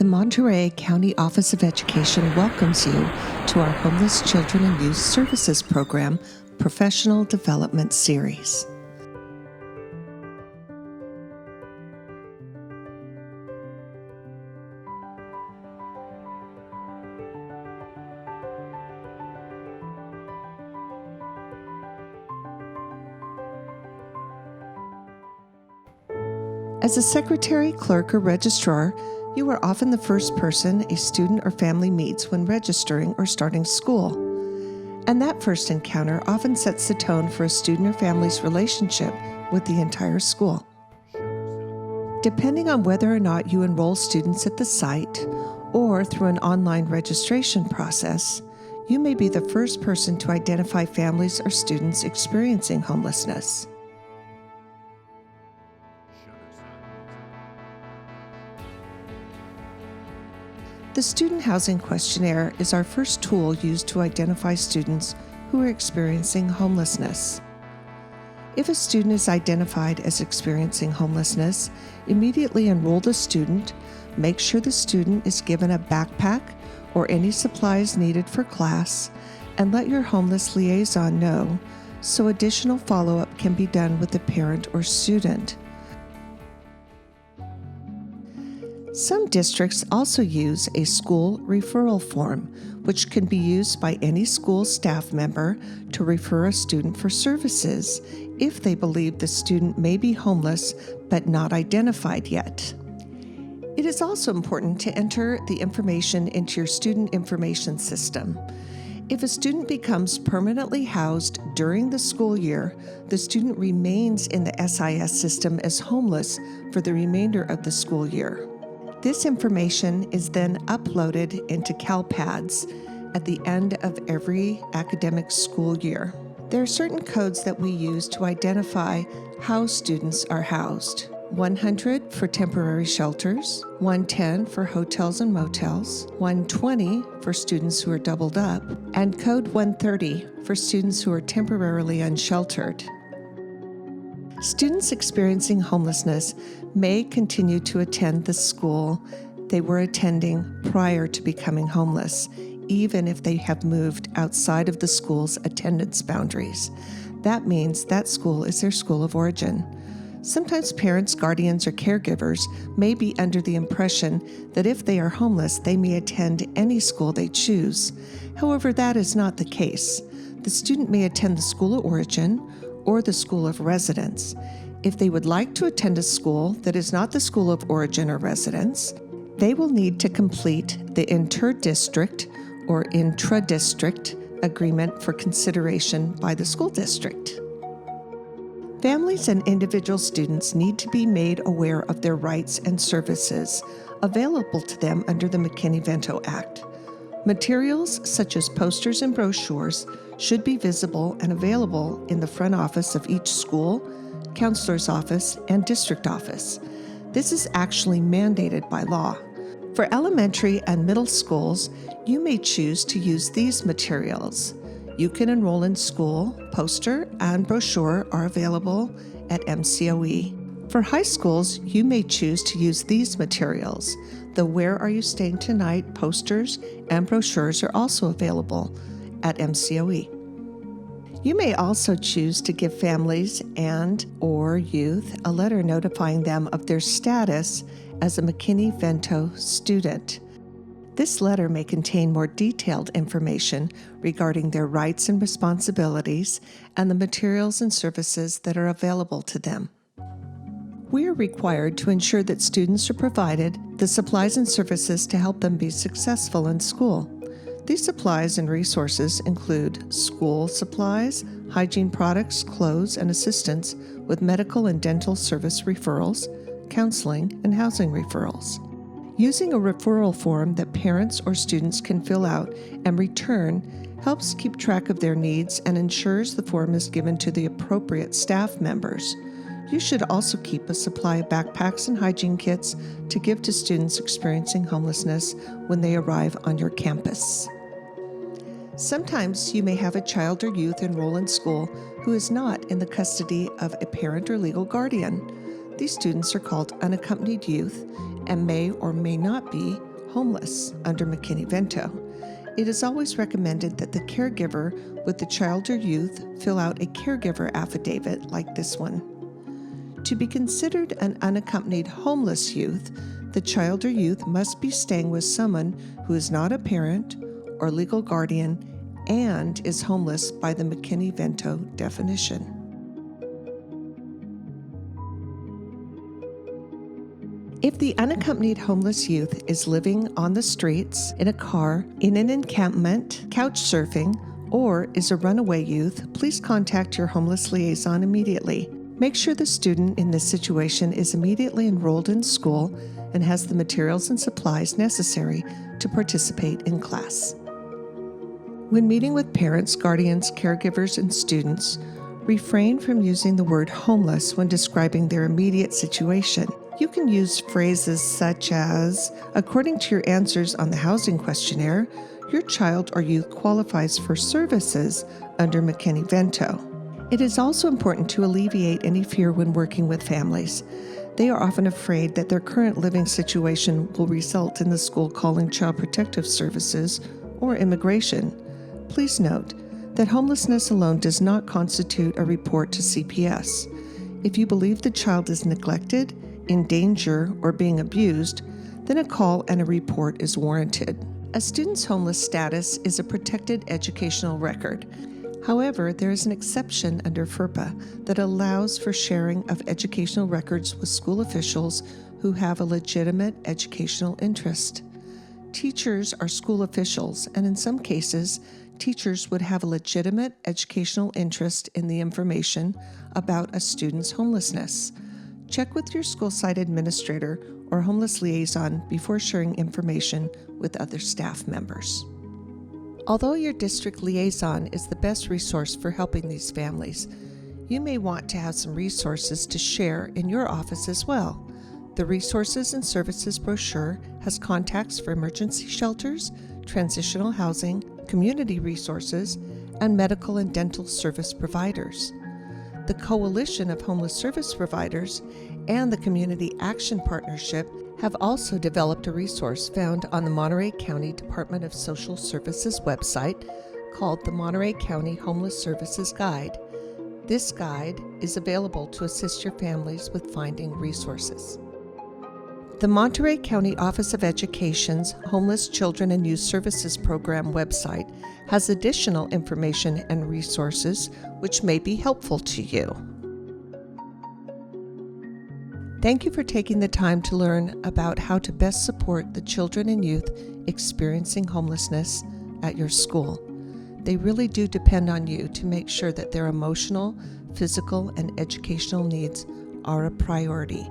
The Monterey County Office of Education welcomes you to our Homeless Children and Youth Services Program Professional Development Series. As a secretary, clerk, or registrar, you are often the first person a student or family meets when registering or starting school. And that first encounter often sets the tone for a student or family's relationship with the entire school. Depending on whether or not you enroll students at the site or through an online registration process, you may be the first person to identify families or students experiencing homelessness. The Student Housing Questionnaire is our first tool used to identify students who are experiencing homelessness. If a student is identified as experiencing homelessness, immediately enroll the student, make sure the student is given a backpack or any supplies needed for class, and let your homeless liaison know so additional follow-up can be done with the parent or student. Some districts also use a school referral form, which can be used by any school staff member to refer a student for services if they believe the student may be homeless but not identified yet. It is also important to enter the information into your student information system. If a student becomes permanently housed during the school year, the student remains in the SIS system as homeless for the remainder of the school year. This information is then uploaded into CalPads at the end of every academic school year. There are certain codes that we use to identify how students are housed. 100 for temporary shelters, 110 for hotels and motels, 120 for students who are doubled up, and code 130 for students who are temporarily unsheltered. Students experiencing homelessness may continue to attend the school they were attending prior to becoming homeless, even if they have moved outside of the school's attendance boundaries. That means that school is their school of origin. Sometimes parents, guardians, or caregivers may be under the impression that if they are homeless, they may attend any school they choose. However, that is not the case. The student may attend the school of origin or the school of residence. If they would like to attend a school that is not the school of origin or residence, they will need to complete the inter-district or intra-district agreement for consideration by the school district. Families and individual students need to be made aware of their rights and services available to them under the McKinney-Vento Act. Materials such as posters and brochures should be visible and available in the front office of each school, counselor's office, and district office. This is actually mandated by law. For elementary and middle schools, you may choose to use these materials. You can enroll in school. Poster and brochure are available at MCOE. For high schools, you may choose to use these materials. The Where Are You Staying Tonight posters and brochures are also available at MCOE. You may also choose to give families and/or youth a letter notifying them of their status as a McKinney-Vento student. This letter may contain more detailed information regarding their rights and responsibilities and the materials and services that are available to them. We are required to ensure that students are provided the supplies and services to help them be successful in school. These supplies and resources include school supplies, hygiene products, clothes, and assistance with medical and dental service referrals, counseling, and housing referrals. Using a referral form that parents or students can fill out and return helps keep track of their needs and ensures the form is given to the appropriate staff members. You should also keep a supply of backpacks and hygiene kits to give to students experiencing homelessness when they arrive on your campus. Sometimes you may have a child or youth enroll in school who is not in the custody of a parent or legal guardian. These students are called unaccompanied youth and may or may not be homeless under McKinney-Vento. It is always recommended that the caregiver with the child or youth fill out a caregiver affidavit like this one. To be considered an unaccompanied homeless youth, the child or youth must be staying with someone who is not a parent or legal guardian and is homeless by the McKinney-Vento definition. If the unaccompanied homeless youth is living on the streets, in a car, in an encampment, couch surfing, or is a runaway youth, please contact your homeless liaison immediately. Make sure the student in this situation is immediately enrolled in school and has the materials and supplies necessary to participate in class. When meeting with parents, guardians, caregivers, and students, refrain from using the word homeless when describing their immediate situation. You can use phrases such as, according to your answers on the housing questionnaire, your child or youth qualifies for services under McKinney-Vento. It is also important to alleviate any fear when working with families. They are often afraid that their current living situation will result in the school calling Child Protective Services or immigration. Please note that homelessness alone does not constitute a report to CPS. If you believe the child is neglected, in danger, or being abused, then a call and a report is warranted. A student's homeless status is a protected educational record. However, there is an exception under FERPA that allows for sharing of educational records with school officials who have a legitimate educational interest. Teachers are school officials, and in some cases, teachers would have a legitimate educational interest in the information about a student's homelessness. Check with your school site administrator or homeless liaison before sharing information with other staff members. Although your district liaison is the best resource for helping these families, you may want to have some resources to share in your office as well. The Resources and Services brochure has contacts for emergency shelters, transitional housing, community resources, and medical and dental service providers. The Coalition of Homeless Service Providers and the Community Action Partnership have also developed a resource found on the Monterey County Department of Social Services website called the Monterey County Homeless Services Guide. This guide is available to assist your families with finding resources. The Monterey County Office of Education's Homeless Children and Youth Services Program website has additional information and resources which may be helpful to you. Thank you for taking the time to learn about how to best support the children and youth experiencing homelessness at your school. They really do depend on you to make sure that their emotional, physical, and educational needs are a priority.